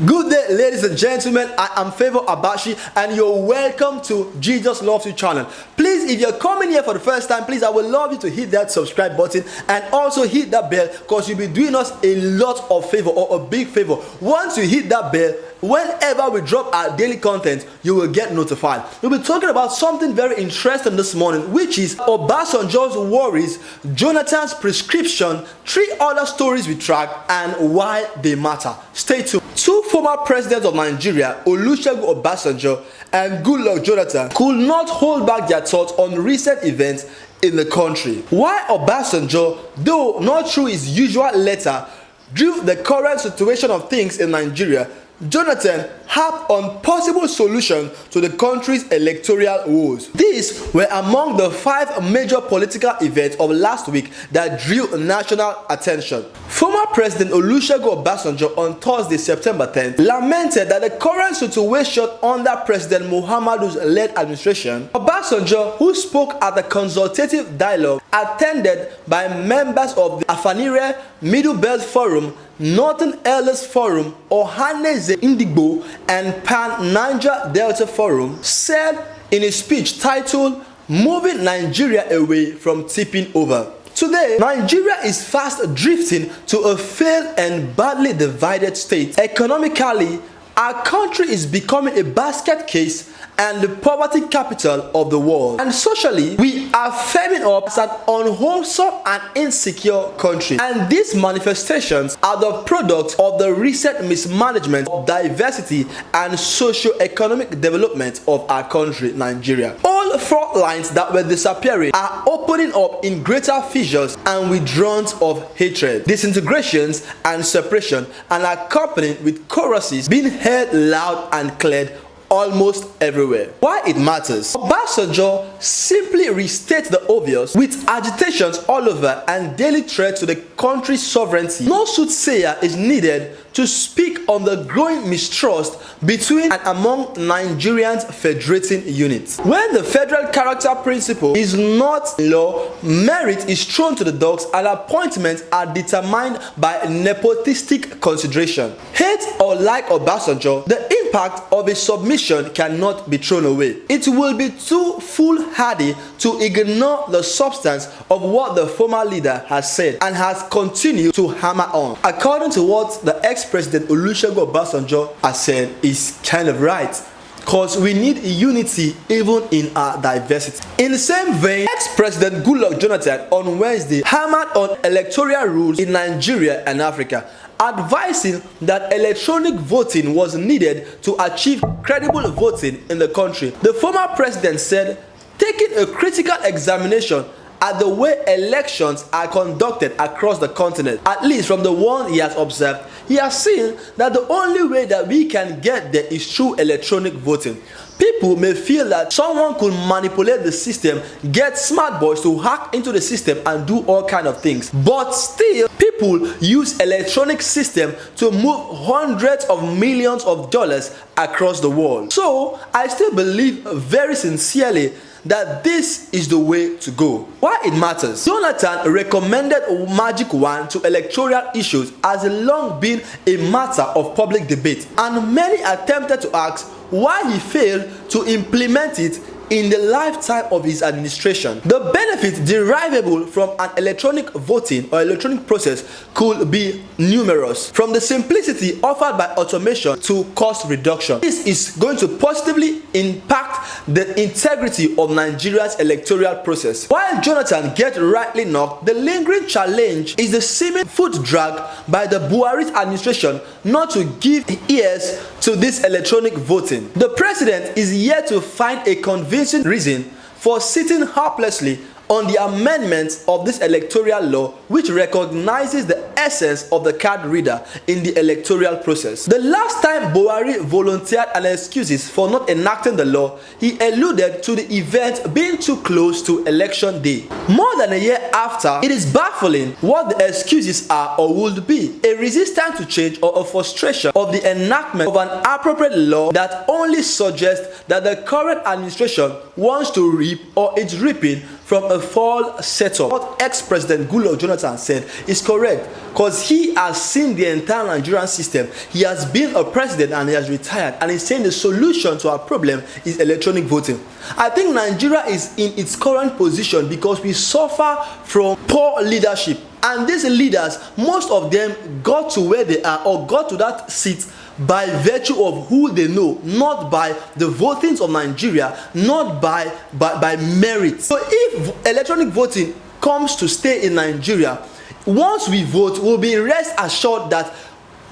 Good day, ladies and gentlemen. I am Favor Abashi and you're welcome to Jesus Loves You channel. Please, if you're coming here for the first time, please, I would love you to hit that subscribe button and also hit that bell, because you'll be doing us a lot of favor, or a big favor. Once you hit that bell, whenever we drop our daily content, you will get notified. We'll be talking about something very interesting this morning, which is Obasanjo's worries, Jonathan's prescription, 3 other stories we track, and why they matter. Stay tuned. 2 former presidents of Nigeria, Olusegun Obasanjo and Goodluck Jonathan, could not hold back their thoughts on recent events in the country. Why Obasanjo, though not through his usual letter, drew the current situation of things in Nigeria, Jonathan harped on possible solutions to the country's electoral woes. These were among the 5 major political events of last week that drew national attention. Former President Olusegun Obasanjo on Thursday, September 10th, lamented that the current situation under President Muhammad Buhari's administration. Obasanjo, who spoke at the consultative dialogue attended by members of the Afanire Middle Belt Forum, Northern Elders Forum, Ohaneze Indigbo, and Pan Niger Delta Forum, said in a speech titled "Moving Nigeria Away from Tipping Over." Today, Nigeria is fast drifting to a failed and badly divided state. Economically, our country is becoming a basket case and the poverty capital of the world. And socially, we are firming up as an unwholesome and insecure country. And these manifestations are the product of the recent mismanagement of diversity and socio-economic development of our country, Nigeria. All front lines that were disappearing are opening up in greater fissures and withdrawals of hatred, disintegrations and separation, and accompanied with choruses being heard loud and clear almost everywhere. Why it matters? Obasanjo simply restates the obvious with agitations all over and daily threats to the country's sovereignty. No soothsayer is needed to speak on the growing mistrust between and among Nigerians' federating units. When the federal character principle is not law, merit is thrown to the dogs and appointments are determined by nepotistic consideration. Hate or like Obasanjo, the impact of a submission cannot be thrown away. It will be too foolhardy to ignore the substance of what the former leader has said and has continued to hammer on. According to what the ex-president Olusegun Obasanjo has said, is kind of right, because we need unity even in our diversity. In the same vein, ex-president Goodluck Jonathan on Wednesday hammered on electoral rules in Nigeria and Africa, advising that electronic voting was needed to achieve credible voting in the country. The former president said, taking a critical examination at the way elections are conducted across the continent, at least from the one he has observed, he has seen that the only way that we can get there is through electronic voting. People may feel that someone could manipulate the system, get smart boys to hack into the system and do all kinds of things. But still, people use electronic system to move hundreds of millions of dollars across the world. So, I still believe very sincerely that this is the way to go. Why it matters? Jonathan recommended Magic Wand to electoral issues has long been a matter of public debate, and many attempted to ask why he failed to implement it in the lifetime of his administration. The benefits derivable from an electronic voting or electronic process could be numerous, from the simplicity offered by automation to cost reduction. This is going to positively impact the integrity of Nigeria's electoral process. While Jonathan gets rightly knocked, the lingering challenge is the seeming foot drag by the Buhari administration not to give ears to this electronic voting. The president is yet to find a convincing reason for sitting helplessly on the amendment of this electoral law, which recognizes the essence of the card reader in the electoral process. The last time Buhari volunteered an excuses for not enacting the law, he alluded to the event being too close to election day. More than a year after, it is baffling what the excuses are or would be: a resistance to change or a frustration of the enactment of an appropriate law that only suggests that the current administration wants to reap or is reaping from a false setup. What ex-president Goodluck Jonathan said is correct, because he has seen the entire Nigerian system. He has been a president and he has retired, and he's saying the solution to our problem is electronic voting. I think Nigeria is in its current position because we suffer from poor leadership, and these leaders, most of them got to where they are or got to that seat by virtue of who they know, not by the votings of Nigeria, not by merit. So if electronic voting comes to stay in Nigeria, once we vote, we'll be rest assured that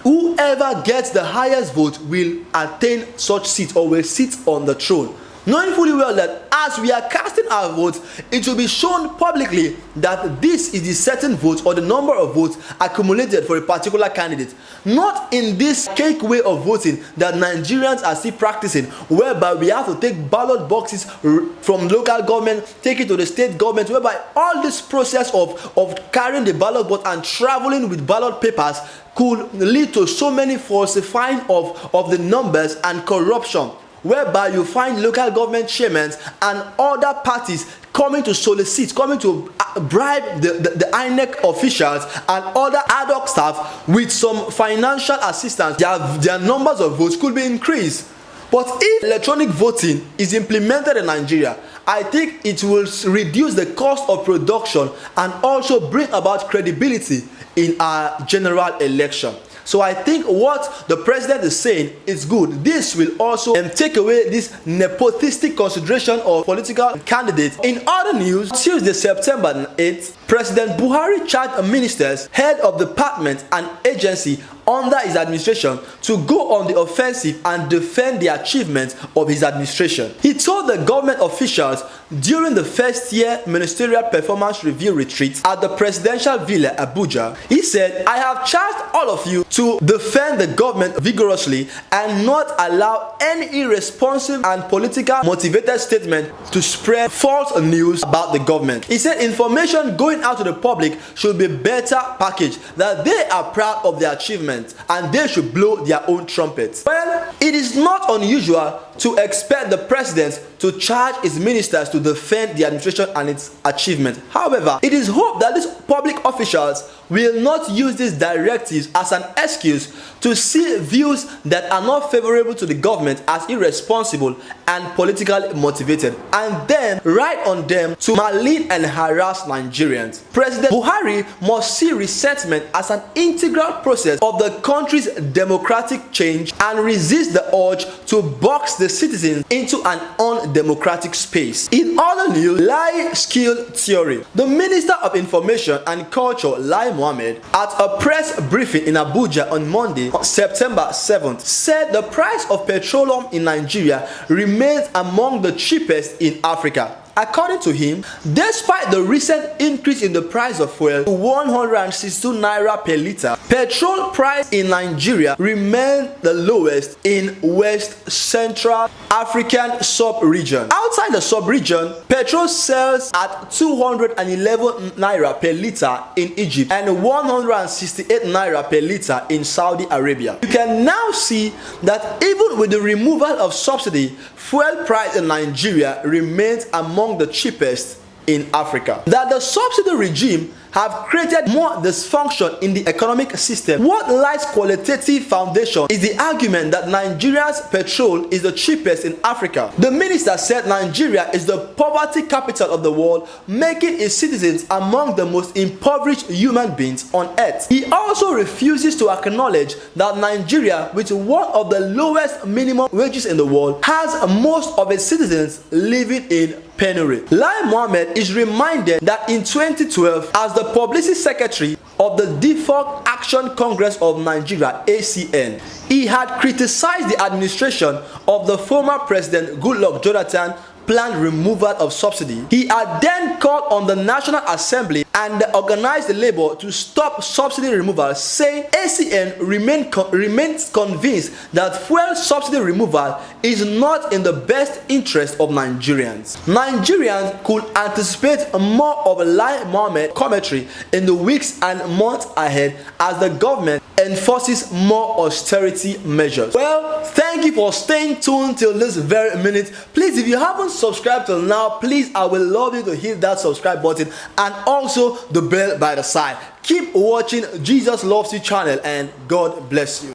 whoever gets the highest vote will attain such seat or will sit on the throne, knowing fully well that as we are casting our votes, it will be shown publicly that this is the certain vote or the number of votes accumulated for a particular candidate. Not in this cake way of voting that Nigerians are still practicing, whereby we have to take ballot boxes from local government, take it to the state government, whereby all this process of carrying the ballot box and traveling with ballot papers could lead to so many falsifying of the numbers and corruption, whereby you find local government chairmen and other parties coming to solicit, coming to bribe the INEC officials and other ad hoc staff with some financial assistance. Their numbers of votes could be increased. But if electronic voting is implemented in Nigeria, I think it will reduce the cost of production and also bring about credibility in our general election. So I think what the president is saying is good. This will also take away this nepotistic consideration of political candidates. In other news, Tuesday, September 8th, President Buhari charged ministers, head of department and agency under his administration to go on the offensive and defend the achievements of his administration. He told the government officials during the first year ministerial performance review retreat at the presidential villa Abuja, he said, "I have charged all of you to defend the government vigorously and not allow any irresponsible and political motivated statement to spread false news about the government." He said information going out to the public should be better packaged, that they are proud of their achievements and they should blow their own trumpets. Well, it is not unusual to expect the president to charge his ministers to defend the administration and its achievement. However, it is hoped that these public officials will not use these directives as an excuse to see views that are not favorable to the government as irresponsible and politically motivated, and then write on them to malign and harass Nigerians. President Buhari must see resentment as an integral process of the country's democratic change and resist the urge to box the citizens into an undemocratic space. In other news, lie skill theory. The Minister of Information and Culture, Lai Mohammed, at a press briefing in Abuja on Monday, September 7th, said the price of petroleum in Nigeria remains among the cheapest in Africa. According to him, despite the recent increase in the price of fuel to 162 naira per litre, petrol price in Nigeria remained the lowest in West Central African sub-region. Outside the sub-region, petrol sells at 211 naira per litre in Egypt and 168 naira per litre in Saudi Arabia. You can now see that even with the removal of subsidy, fuel price in Nigeria remains among the cheapest in Africa. That the subsidy regime have created more dysfunction in the economic system. What lies qualitative foundation is the argument that Nigeria's petrol is the cheapest in Africa. The minister said Nigeria is the poverty capital of the world, making its citizens among the most impoverished human beings on earth. He also refuses to acknowledge that Nigeria, with one of the lowest minimum wages in the world, has most of its citizens living in penury. Lai Mohammed is reminded that in 2012, as the publicity secretary of the Defunct Action Congress of Nigeria, ACN, he had criticized the administration of the former president Goodluck Jonathan planned removal of subsidy. He had then called on the National Assembly and the organized labor to stop subsidy removal, saying ACN remains convinced that fuel subsidy removal is not in the best interest of Nigerians. Nigerians could anticipate more of a Lai Mohammed commentary in the weeks and months ahead as the government enforces more austerity measures. Well, thank you for staying tuned till this very minute. Please, if you haven't subscribed till now, please, I will love you to hit that subscribe button and also the bell by the side. Keep watching Jesus Loves You channel, and God bless you.